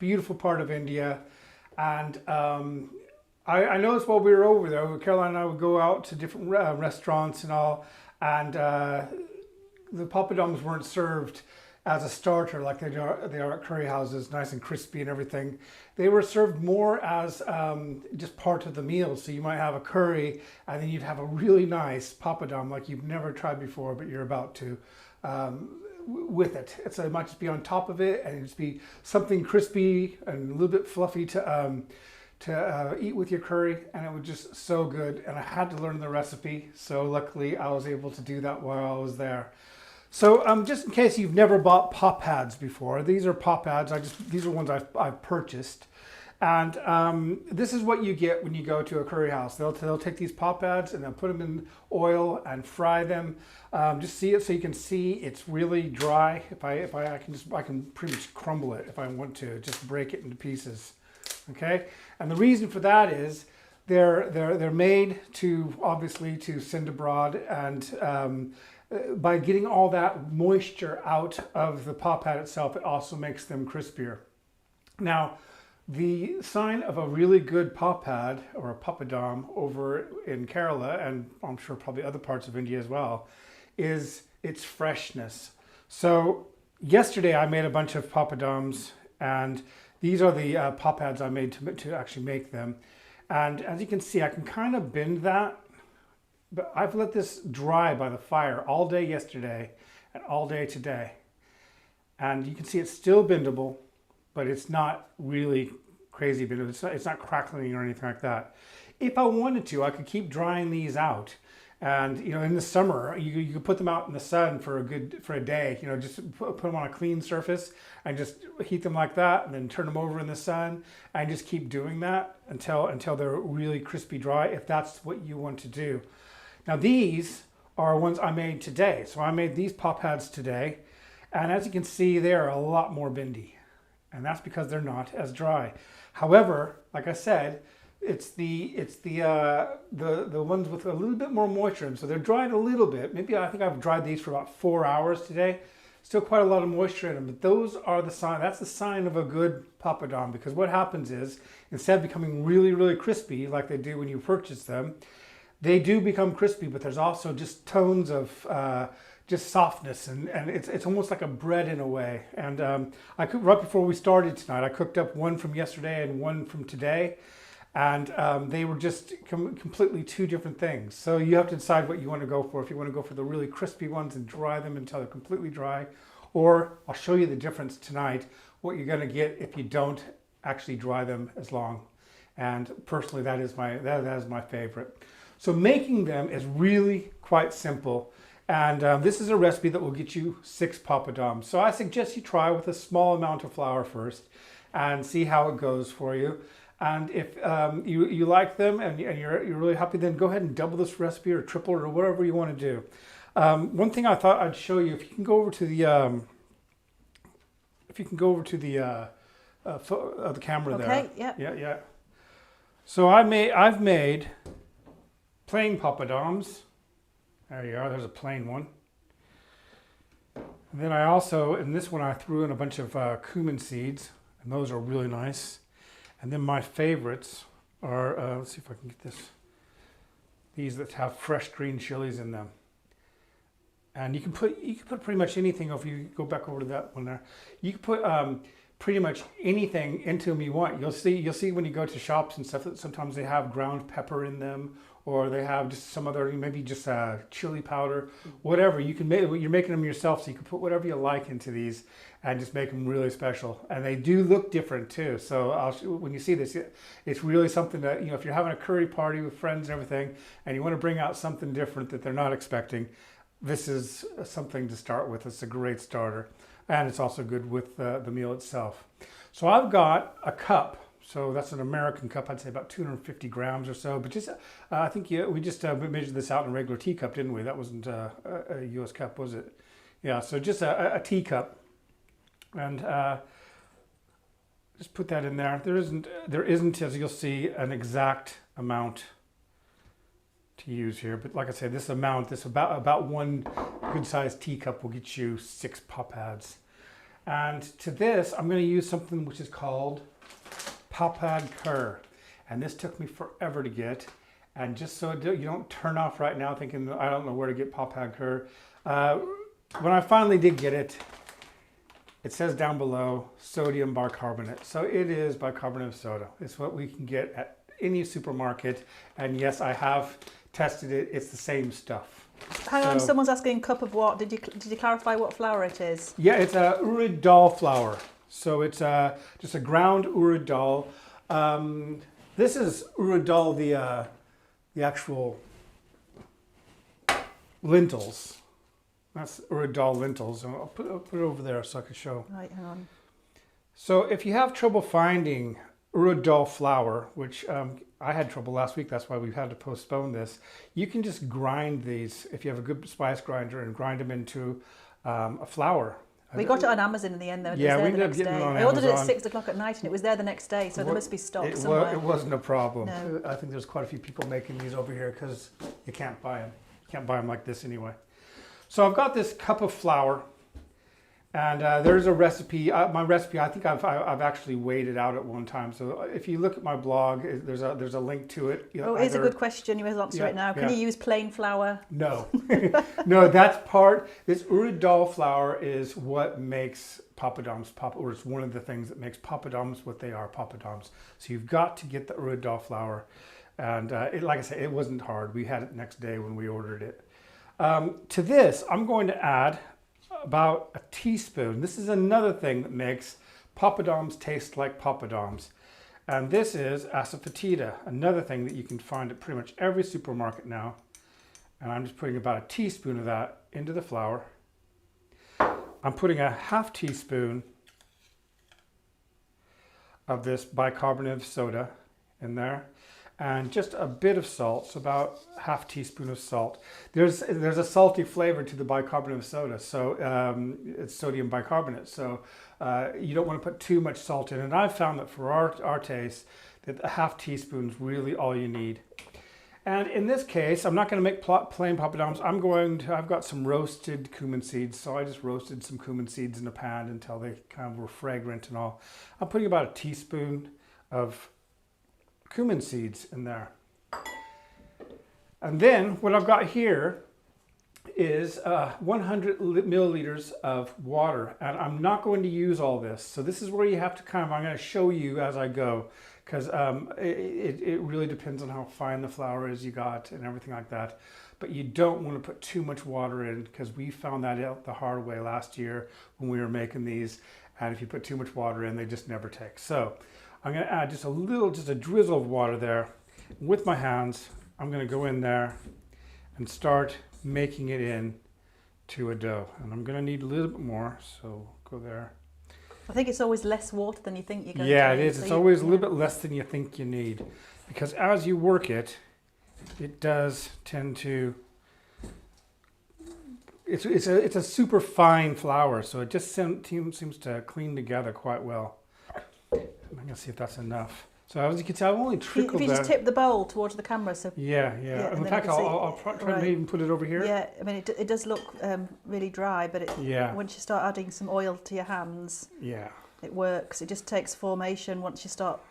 beautiful part of India. And I noticed while we were over there, Caroline and I would go out to different restaurants and all, and the poppadoms weren't served as a starter like they are at curry houses, nice and crispy and everything. They were served more as just part of the meal. So you might have a curry and then you'd have a really nice poppadom like you've never tried before, but you're about to with it. It might just be on top of it and it'd just be something crispy and a little bit fluffy to eat with your curry, and it was just so good. And I had to learn the recipe, so luckily I was able to do that while I was there. So just in case you've never bought pop pads before, these are pop pads. These are ones I've purchased, and this is what you get when you go to a curry house. They'll take these pop pads and they'll put them in oil and fry them. Just see it so you can see it's really dry. I can pretty much crumble it if I want to, just break it into pieces. Okay, and the reason for that is they're made to obviously to send abroad, and by getting all that moisture out of the pop pad itself, it also makes them crispier. Now, the sign of a really good pop pad or a poppadom over in Kerala, and I'm sure probably other parts of India as well, is its freshness. So yesterday I made a bunch of poppadoms, and these are the pop pads I made to actually make them. And as you can see, I can kind of bend that, but I've let this dry by the fire all day yesterday and all day today. And you can see it's still bendable, but it's not really crazy bendable. It's not crackling or anything like that. If I wanted to, I could keep drying these out. And in the summer, you could put them out in the sun for a day. Just put them on a clean surface and just heat them like that, and then turn them over in the sun, and just keep doing that until they're really crispy dry. If that's what you want to do. Now these are ones I made today. So I made these pop pads today, and as you can see, they are a lot more bendy, and that's because they're not as dry. However, like I said, it's the ones with a little bit more moisture in, so they're dried a little bit. Maybe I think I've dried these for about 4 hours today. Still quite a lot of moisture in them, but those are the sign. That's the sign of a good poppadom, because what happens is instead of becoming really, really crispy like they do when you purchase them, they do become crispy, but there's also just tones of just softness, and it's almost like a bread in a way. And I cooked right before we started tonight. I cooked up one from yesterday and one from today. And they were just completely two different things. So you have to decide what you want to go for. If you want to go for the really crispy ones and dry them until they're completely dry, or I'll show you the difference tonight, what you're going to get if you don't actually dry them as long. And personally, that is my favorite. So making them is really quite simple. And this is a recipe that will get you 6 poppadoms. So I suggest you try with a small amount of flour first and see how it goes for you. And if you like them and you're really happy, then go ahead and double this recipe or triple it or whatever you want to do. One thing I thought I'd show you, if you can go over to the the camera there. Okay. Yeah. Yeah. So I've made plain poppadoms. There you are. There's a plain one. And then I also, in this one, I threw in a bunch of cumin seeds, and those are really nice. And then my favorites are, let's see if I can get this, these that have fresh green chilies in them. And you can put pretty much anything, if you go back over to that one there, you can put pretty much anything into them you want. You'll see when you go to shops and stuff that sometimes they have ground pepper in them, or they have just some other, maybe just chili powder, whatever. You can make, you're making them yourself, so you can put whatever you like into these and just make them really special. And they do look different too. So when you see this, it's really something that, if you're having a curry party with friends and everything, and you want to bring out something different that they're not expecting, this is something to start with. It's a great starter. And it's also good with the meal itself. So I've got a cup. So that's an American cup. I'd say about 250 grams or so. But just, I think we just measured this out in a regular teacup, didn't we? That wasn't a U.S. cup, was it? Yeah, so just a teacup. And just put that in there. There isn't, as you'll see, an exact amount to use here. But like I said, this amount, about one good-sized teacup will get you 6 pop pads. And to this, I'm going to use something which is called papadums. And this took me forever to get. And just so you don't turn off right now thinking, I don't know where to get papadums. When I finally did get it, it says down below, sodium bicarbonate. So it is bicarbonate of soda. It's what we can get at any supermarket. And yes, I have tested it. It's the same stuff. Hang on, someone's asking cup of what? Did you clarify what flour it is? Yeah, it's a urad dal flour. So it's just a ground urad dal. This is urad dal, the actual lentils. That's urad dal lentils. And I'll put it over there so I can show. Right, hang on. So if you have trouble finding urad dal flour, which I had trouble last week, that's why we've had to postpone this, you can just grind these, if you have a good spice grinder, and grind them into a flour. We got it on Amazon in the end, though. Yeah, we ended up getting it on Amazon. I ordered it at 6 o'clock at night, and it was there the next day, so there must be stock somewhere. It wasn't a problem. No. I think there's quite a few people making these over here because you can't buy them. You can't buy them like this anyway. So I've got this cup of flour, and there's a recipe. My recipe, I think I've actually weighed it out at one time. So if you look at my blog, there's a link to it. Here's a good question. You will answer it now. Can you use plain flour? No, no. This urad dal flour is what makes poppadoms or it's one of the things that makes poppadoms what they are, poppadoms. So you've got to get the urad dal flour, and like I said, it wasn't hard. We had it next day when we ordered it. To this, I'm going to add about a teaspoon. This is another thing that makes poppadoms taste like poppadoms. And this is asafoetida, another thing that you can find at pretty much every supermarket now. And I'm just putting about a teaspoon of that into the flour. I'm putting a half teaspoon of this bicarbonate of soda in there. And just a bit of salt, so about half teaspoon of salt. There's a salty flavor to the bicarbonate of soda, so it's sodium bicarbonate. So you don't want to put too much salt in. And I've found that for our taste, that a half teaspoon is really all you need. And in this case, I'm not going to make plain poppadoms. I've got some roasted cumin seeds, so I just roasted some cumin seeds in a pan until they kind of were fragrant and all. I'm putting about a teaspoon of cumin seeds in there. And then what I've got here is 100 milliliters of water, and I'm not going to use all this. So this is where you have to I'm going to show you as I go, because it really depends on how fine the flour is you got and everything like that. But you don't want to put too much water in, because we found that out the hard way last year when we were making these. And if you put too much water in, they just never take. So I'm going to add just a drizzle of water there. With my hands, I'm going to go in there and start making it in to a dough. And I'm going to need a little bit more, so go there. I think it's always less water than you think you're going to need. Yeah, it is. It's always a little bit less than you think you need. Because as you work it, it does tend to... It's a super fine flour, so it just seems to clean together quite well. I'm going to see if that's enough. So as you can see, I've only trickled that. If you just tip the bowl towards the camera. So yeah. In fact, I'll try to even put it over here. Yeah, I mean, it does look really dry, but once you start adding some oil to your hands, it works. It just takes formation once you start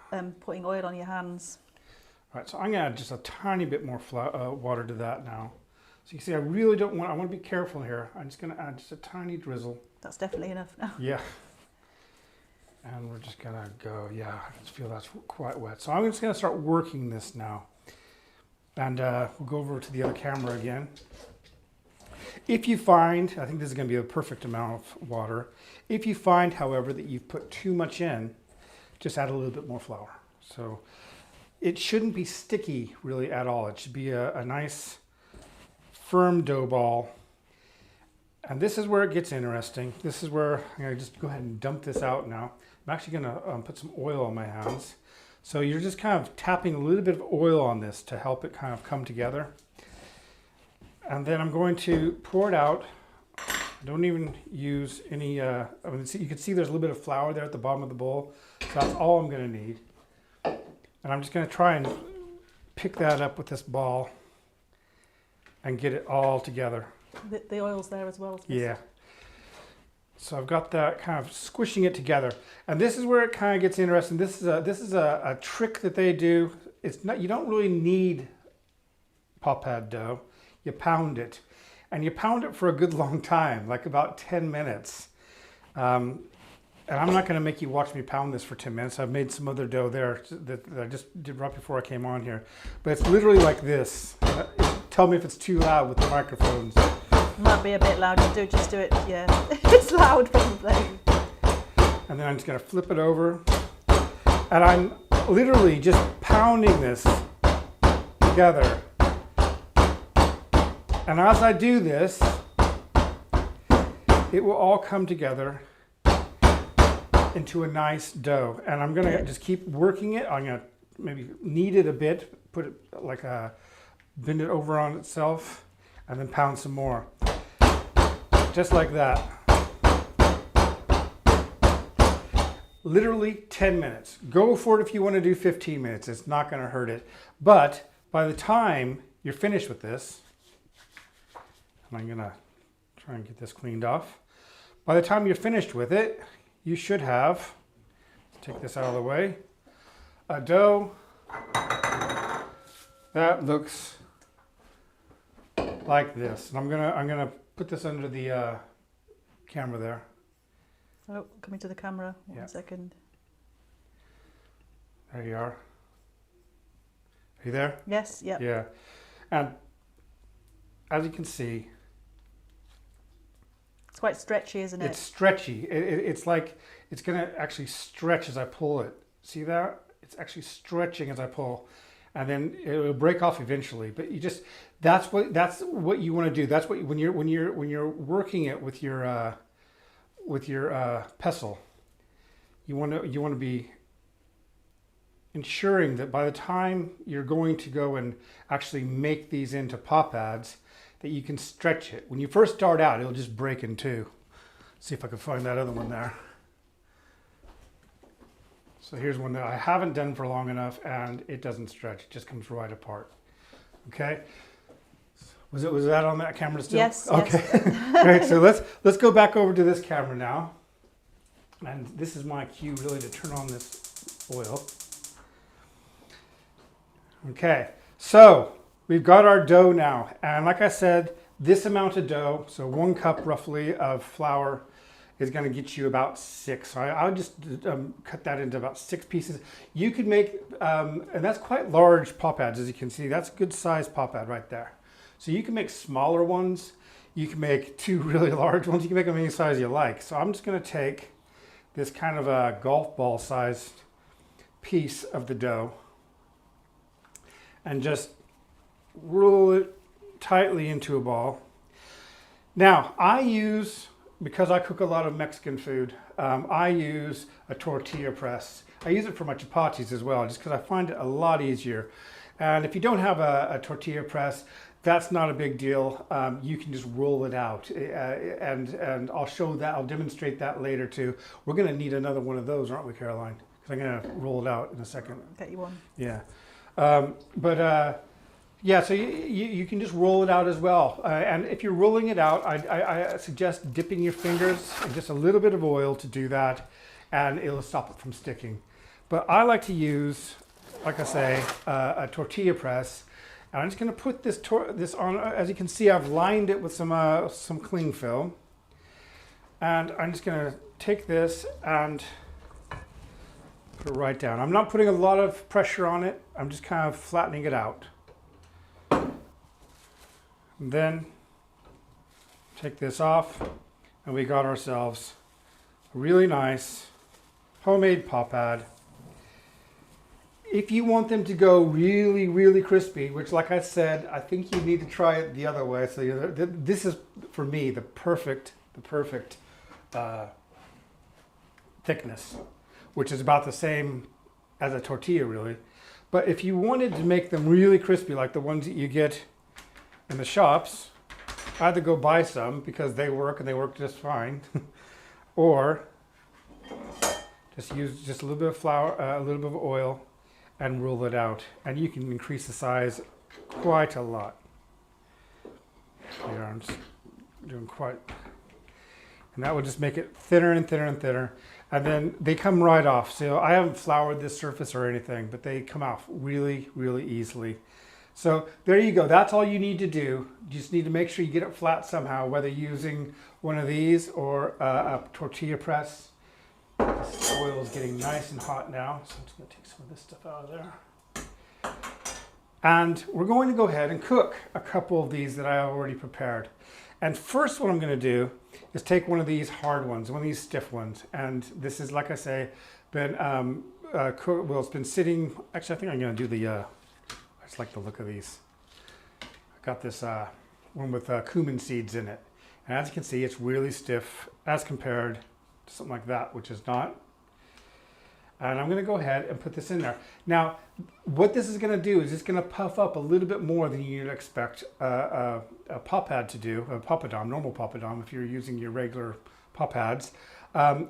putting oil on your hands. All right, so I'm going to add just a tiny bit more water to that now. So you can see, I really don't want, I want to be careful here. I'm just going to add just a tiny drizzle. That's definitely enough now. Yeah. And we're just going to go, I can feel that's quite wet. So I'm just going to start working this now. And we'll go over to the other camera again. If you find, I think this is going to be a perfect amount of water. If you find, however, that you've put too much in, just add a little bit more flour. So it shouldn't be sticky really at all. It should be a nice firm dough ball. And this is where it gets interesting. This is where I'm going to just go ahead and dump this out now. I'm actually going to put some oil on my hands. So you're just kind of tapping a little bit of oil on this to help it kind of come together. And then I'm going to pour it out. I don't even use any, you can see there's a little bit of flour there at the bottom of the bowl. So that's all I'm going to need. And I'm just going to try and pick that up with this ball and get it all together. The oil's there as well. Yeah. So I've got that kind of squishing it together. And this is where it kind of gets interesting. This is a trick that they do. It's not, you don't really need pop pad dough. You pound it. And you pound it for a good long time, like about 10 minutes. And I'm not going to make you watch me pound this for 10 minutes. I've made some other dough there that I just did right before I came on here. But it's literally like this. Tell me if it's too loud with the microphones. Might be a bit loud. Just do it. Yeah, it's loud probably. And then I'm just going to flip it over. And I'm literally just pounding this together. And as I do this, it will all come together into a nice dough. And I'm going to just keep working it. I'm going to maybe knead it a bit, put it like bend it over on itself, and then pound some more. Just like that. Literally 10 minutes. Go for it if you want to do 15 minutes. It's not going to hurt it. But by the time you're finished with this, and I'm going to try and get this cleaned off. By the time you're finished with it, you should have, take this out of the way, a dough that looks like this. And I'm gonna put this under the camera there. Oh, coming to the camera. One second. There you are. Are you there? Yes. Yeah. Yeah. And as you can see, it's quite stretchy, isn't it? It's stretchy. It's like it's gonna actually stretch as I pull it. See that? It's actually stretching as I pull, and then it will break off eventually. But you just that's what you want to do. That's what when you're working it with your pestle, you want to be ensuring that by the time you're going to go and actually make these into pop pads, that you can stretch it. When you first start out, it'll just break in two. See if I can find that other one there. So here's one that I haven't done for long enough, and it doesn't stretch. It just comes right apart. Okay. Was that on that camera still? Yes. Okay. Yes. Great. So let's go back over to this camera now, and this is my cue really to turn on this oil. Okay. So we've got our dough now, and like I said, this amount of dough, so 1 cup roughly of flour, is going to get you about 6. So I'll just cut that into about 6 pieces. You could make, and that's quite large pop pads, as you can see. That's a good size pop pad right there. So you can make smaller ones. You can make 2 really large ones. You can make them any size you like. So I'm just going to take this kind of a golf ball sized piece of the dough and just roll it tightly into a ball. Now because I cook a lot of Mexican food, I use a tortilla press. I use it for my chapatis as well, just because I find it a lot easier. And if you don't have a tortilla press, that's not a big deal. You can just roll it out, and I'll show that. I'll demonstrate that later too. We're going to need another one of those, aren't we, Caroline? Because I'm going to roll it out in a second. Get you one. Yeah. Yeah, so you can just roll it out as well. And if you're rolling it out, I suggest dipping your fingers in just a little bit of oil to do that, and it'll stop it from sticking. But I like to use, like I say, a tortilla press. And I'm just going to put this on. As you can see, I've lined it with some cling film. And I'm just going to take this and put it right down. I'm not putting a lot of pressure on it. I'm just kind of flattening it out. And then take this off, and we got ourselves a really nice homemade pop pad. If you want them to go really, really crispy, which, like I said, I think you need to try it the other way. So this is, for me, the perfect thickness, which is about the same as a tortilla, really. But if you wanted to make them really crispy, like the ones that you get in the shops, either go buy some because they work and they work just fine, or just use just a little bit of flour, a little bit of oil, and roll it out, and you can increase the size quite a lot. Here, I'm just doing quite. And that will just make it thinner and thinner and thinner. And then they come right off. So I haven't floured this surface or anything, but they come off really, really easily. So there you go. That's all you need to do. You just need to make sure you get it flat somehow, whether using one of these or a tortilla press. This oil is getting nice and hot now, so I'm just going to take some of this stuff out of there. And we're going to go ahead and cook a couple of these that I already prepared. And first what I'm going to do is take one of these hard ones, one of these stiff ones. And this is, like I say, been well, it's been sitting. Actually, I think I'm going to do the, I just like the look of these. I got this one with cumin seeds in it. And as you can see, it's really stiff as compared to something like that, which is not. And I'm going to go ahead and put this in there. Now, what this is going to do is it's going to puff up a little bit more than you'd expect a poppad to do, a poppadom, normal poppadom, if you're using your regular poppads.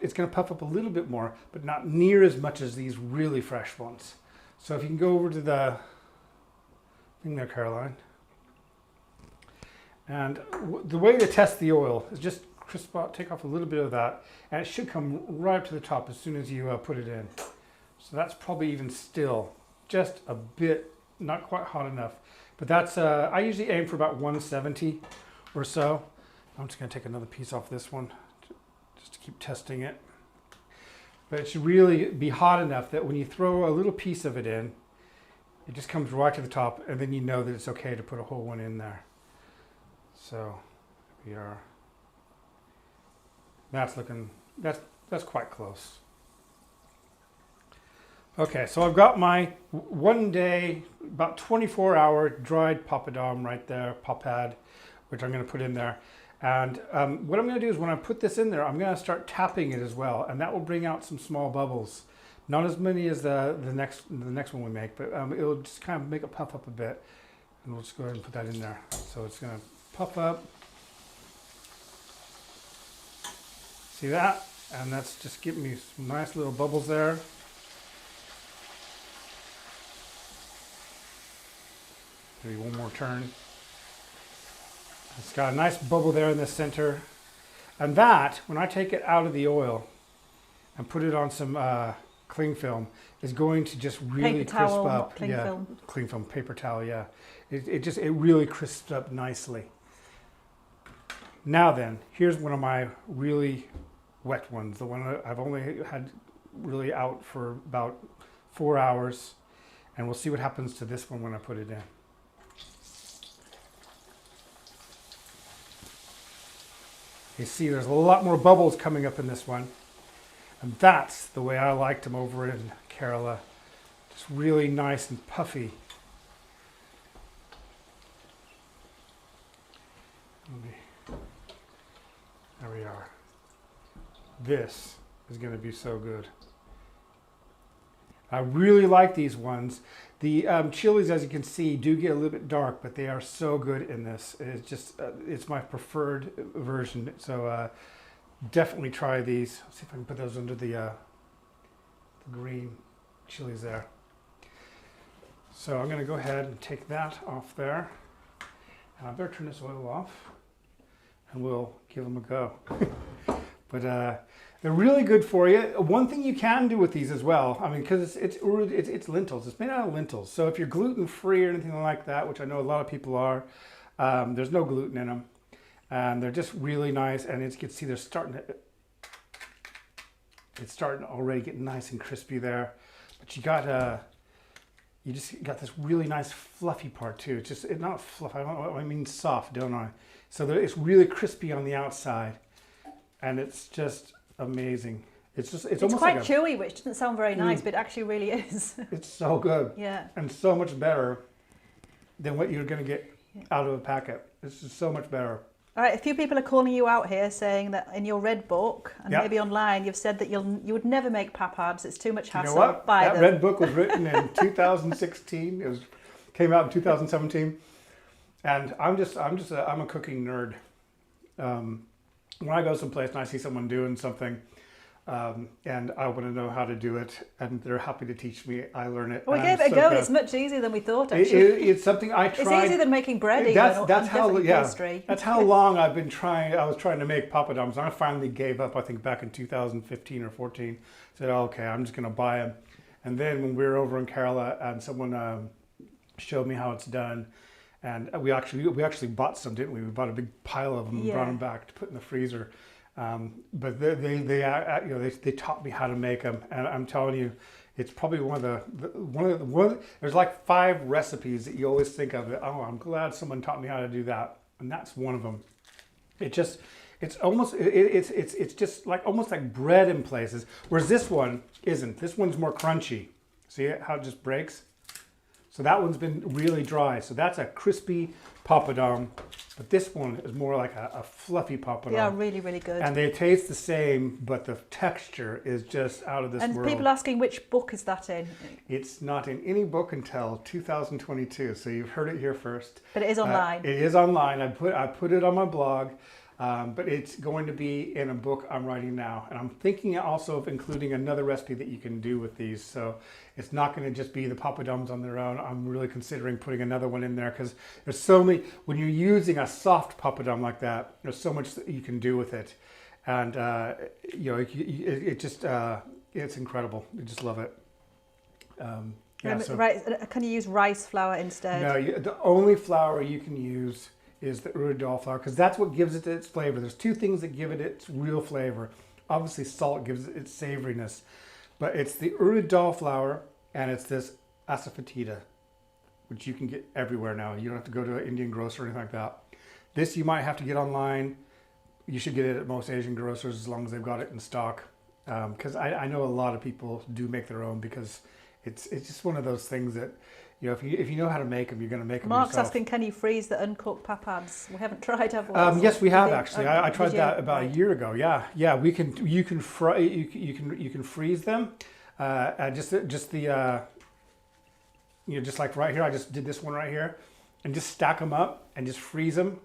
It's going to puff up a little bit more, but not near as much as these really fresh ones. So if you can go over to the thing there, Caroline. And the way to test the oil is just crisp out, take off a little bit of that, and it should come right up to the top as soon as you put it in. So that's probably even still just a bit, not quite hot enough. But that's, I usually aim for about 170 or so. I'm just going to take another piece off this one just to keep testing it. But it should really be hot enough that when you throw a little piece of it in, it just comes right to the top, and then you know that it's okay to put a whole one in there. So we are. That's looking, that's quite close. Okay, so I've got my 1 day, about 24-hour dried poppadom right there, poppad, which I'm going to put in there. And what I'm going to do is when I put this in there, I'm going to start tapping it as well, and that will bring out some small bubbles. Not as many as the next one we make, but it'll just kind of make it puff up a bit. And we'll just go ahead and put that in there. So it's going to puff up. See that? And that's just giving me some nice little bubbles there. Maybe one more turn. It's got a nice bubble there in the center. And that, when I take it out of the oil and put it on some cling film, is going to just really crisp up. Not cling film. Cling film, paper towel, yeah. It really crisps up nicely. Now then, here's one of my really wet ones, the one I've only had really out for about 4 hours, and we'll see what happens to this one when I put it in. You see there's a lot more bubbles coming up in this one, and that's the way I liked them over in Kerala. Just really nice and puffy. There we are. This is going to be so good. I really like these ones. The chilies, as you can see, do get a little bit dark, but they are so good in this. It's just, it's my preferred version. So definitely try these. Let's see if I can put those under the green chilies there. So I'm going to go ahead and take that off there. And I better turn this oil off, and we'll give them a go. But they're really good for you. One thing you can do with these as well, I mean, because it's lentils. It's made out of lentils. So if you're gluten-free or anything like that, which I know a lot of people are, there's no gluten in them. And they're just really nice. And as you can see, they're starting to, it's starting to already get nice and crispy there. But you just got this really nice fluffy part too. It's just, it's not fluff, I mean soft, don't I? So it's really crispy on the outside. And it's just amazing. It's almost quite like chewy, which doesn't sound very nice, but it actually really is. It's so good. Yeah. And so much better than what you're going to get out of a packet. It's just so much better. All right, a few people are calling you out here, saying that in your red book and maybe online, you've said that you would never make papads. It's too much hassle. You know what? Buy that them. red book was written in 2016. Came out in 2017, and I'm a cooking nerd. When I go someplace and I see someone doing something, and I want to know how to do it, and they're happy to teach me. I learn it. We gave it a go. It's much easier than we thought, actually. It's something I tried. It's easier than making bread. That's how long I've been trying. I was trying to make papadums. I finally gave up, I think, back in 2015 or 14. Said, okay, I'm just going to buy them. And then when we were over in Kerala, and someone showed me how it's done, and we actually bought some, didn't we? We bought a big pile of them and brought them back to put in the freezer. But they taught me how to make them, and I'm telling you, it's probably one of the there's like 5 recipes that you always think of. Oh, I'm glad someone taught me how to do that, and that's one of them. It's just like almost like bread in places, whereas this one isn't. This one's more crunchy. See how it just breaks? So that one's been really dry. So that's a crispy papadum, but this one is more like a fluffy papadum. Yeah, really, really good. And they taste the same, but the texture is just out of this world. And people asking, which book is that in? It's not in any book until 2022, so you've heard it here first. But it is online. It is online. I put it on my blog. But it's going to be in a book I'm writing now. And I'm thinking also of including another recipe that you can do with these. So it's not going to just be the papadums on their own. I'm really considering putting another one in there because there's so many, when you're using a soft papadum like that, there's so much that you can do with it. And, it's incredible. I just love it. Can you use rice flour instead? No, the only flour you can use is the urad dal flour, because that's what gives it its flavor. There's 2 things that give it its real flavor. Obviously, salt gives it its savoriness, but it's the urad dal flour and it's this asafoetida, which you can get everywhere now. You don't have to go to an Indian grocer or anything like that. This you might have to get online. You should get it at most Asian grocers as long as they've got it in stock. Because I know a lot of people do make their own because it's just one of those things that, you know, if you know how to make them, you're going to make them Mark's yourself. asking, can you freeze the uncooked papads? We haven't tried, have we? Yes, we have actually. I tried that about a year ago. Yeah. You can freeze them. Just like right here, I just did this one right here, and just stack them up and just freeze them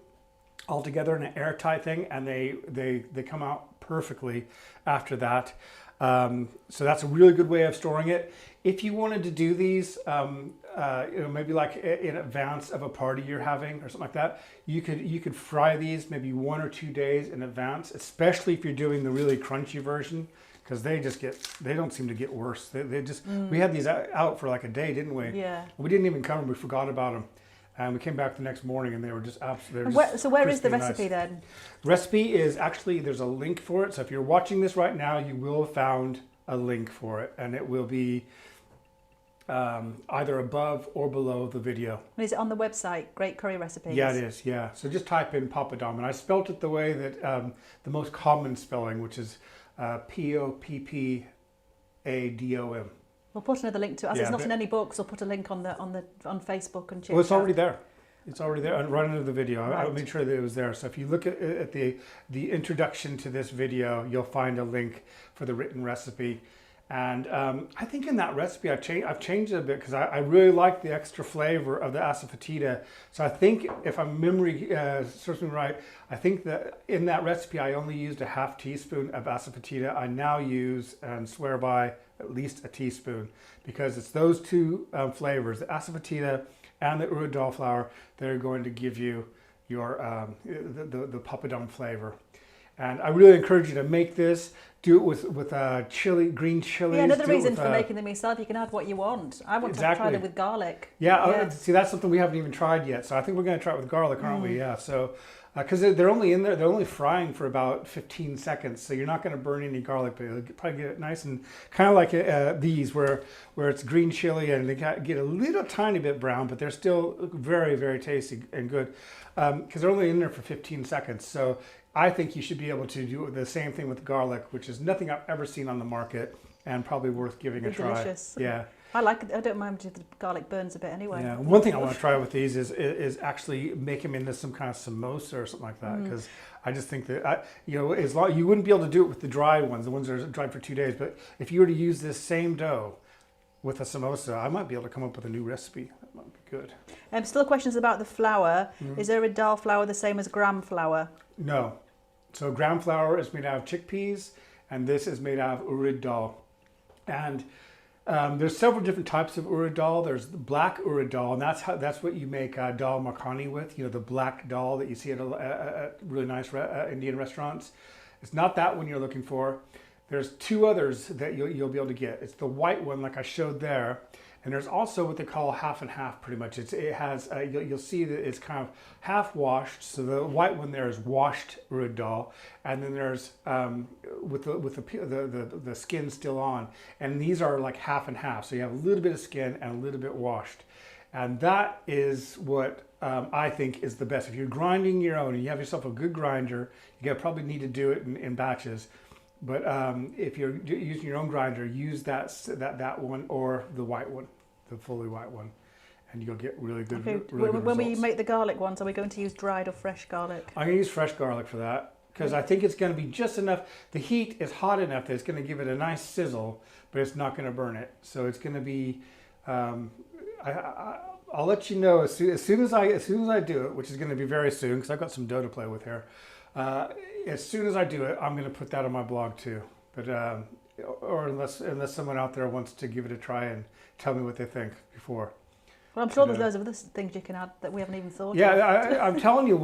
all together in an airtight thing, and they come out perfectly after that. So that's a really good way of storing it. If you wanted to do these, maybe like in advance of a party you're having or something like that, you could fry these maybe 1 or 2 days in advance, especially if you're doing the really crunchy version, because they don't seem to get worse. We had these out for like a day, didn't we? Yeah. We didn't even cover them. We forgot about them. And we came back the next morning and they were just absolutely. So where is the recipe then? Recipe is actually, there's a link for it. So if you're watching this right now, you will have found a link for it, and it will be either above or below the video. And is it on the website, Great Curry Recipes? Yeah, it is, yeah. So just type in Poppadom, and I spelt it the way that the most common spelling, which is Poppadom. We'll put another link to it. As it's not in any books, we'll put a link on Facebook and check. Well, it's already there. It's already there, right under the video. Right. I made sure that it was there. So if you look at the introduction to this video, you'll find a link for the written recipe. And I think in that recipe, I've changed it a bit because I really like the extra flavor of the asafoetida. So I think, if my memory serves me right, I think that in that recipe, I only used a half teaspoon of asafoetida. I now use and swear by at least a teaspoon, because it's those 2 flavors, the asafoetida and the urad dal flour, that are going to give you your the papadum flavor. And I really encourage you to make this. Do it with chili, green chilies. Yeah, another reason for making them yourself, you can add what you want. I want to try them with garlic. Yeah, see, that's something we haven't even tried yet. So I think we're going to try it with garlic, aren't we? Yeah. So because they're only in there, they're only frying for about 15 seconds, so you're not going to burn any garlic, but you'll probably get it nice and kind of like these, where it's green chili and they get a little tiny bit brown, but they're still very, very tasty and good because they're only in there for 15 seconds. So I think you should be able to do the same thing with garlic, which is nothing I've ever seen on the market and probably worth giving a try. Delicious. Yeah. I like it. I don't mind if the garlic burns a bit anyway. Yeah. One thing I want to try with these is actually make them into some kind of samosa or something like that, because I just think that you wouldn't be able to do it with the dry ones, the ones that are dried for 2 days. But if you were to use this same dough with a samosa, I might be able to come up with a new recipe. That might be good. Still questions about the flour. Is there a dal flour the same as gram flour? No. So gram flour is made out of chickpeas, and this is made out of urad dal. And there's several different types of urad dal. There's the black urad dal, and that's what you make dal makhani with. You know, the black dal that you see at really nice Indian restaurants. It's not that one you're looking for. There's two others that you'll be able to get. It's the white one, like I showed there, and there's also what they call half and half. Pretty much, it has. You'll see that it's kind of half washed. So the white one there is washed urad dal, and then there's with the skin still on, and these are like half and half. So you have a little bit of skin and a little bit washed, and that is what I think is the best. If you're grinding your own and you have yourself a good grinder, you probably need to do it in batches. But if you're using your own grinder, use that one or the white one, the fully white one, and you'll get really good. Okay. Really good when results. we make the garlic ones, are we going to use dried or fresh garlic? I'm going to use fresh garlic for that because I think it's going to be just enough. The heat is hot enough that it's going to give it a nice sizzle, but it's not going to burn it. So it's going to be. I'll let you know as soon as I do it, which is going to be very soon because I've got some dough to play with here. As soon as I do it, I'm going to put that on my blog too. But or unless someone out there wants to give it a try and tell me what they think before. Well, I'm sure there's loads of other things you can add that we haven't even thought of. Yeah, I'm telling you,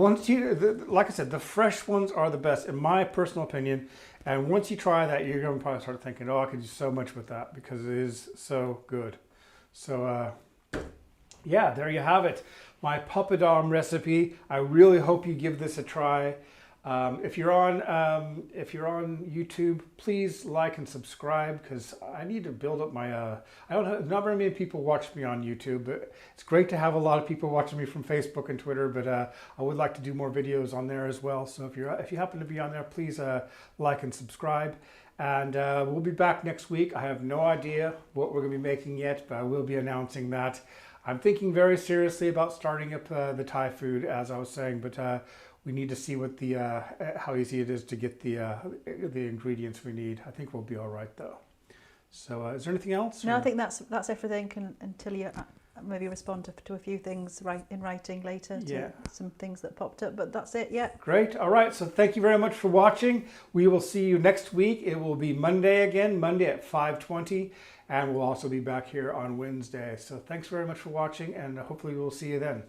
like I said, the fresh ones are the best in my personal opinion. And once you try that, you're going to probably start thinking, oh, I could do so much with that because it is so good. So yeah, there you have it. My papadom recipe. I really hope you give this a try. If you're on YouTube, please like and subscribe because I need to build up my. Not very many people watch me on YouTube, but it's great to have a lot of people watching me from Facebook and Twitter. But I would like to do more videos on there as well. So if you happen to be on there, please like and subscribe. And we'll be back next week. I have no idea what we're going to be making yet, but I will be announcing that. I'm thinking very seriously about starting up the Thai food, as I was saying, but we need to see what how easy it is to get the ingredients we need. I think we'll be all right though. So is there anything else? No, I think that's everything. Until you maybe respond to a few things in writing later. To some things that popped up, but that's it. Yeah. Great. All right. So thank you very much for watching. We will see you next week. It will be Monday again, Monday at 5:20. And we'll also be back here on Wednesday. So thanks very much for watching, and hopefully we'll see you then.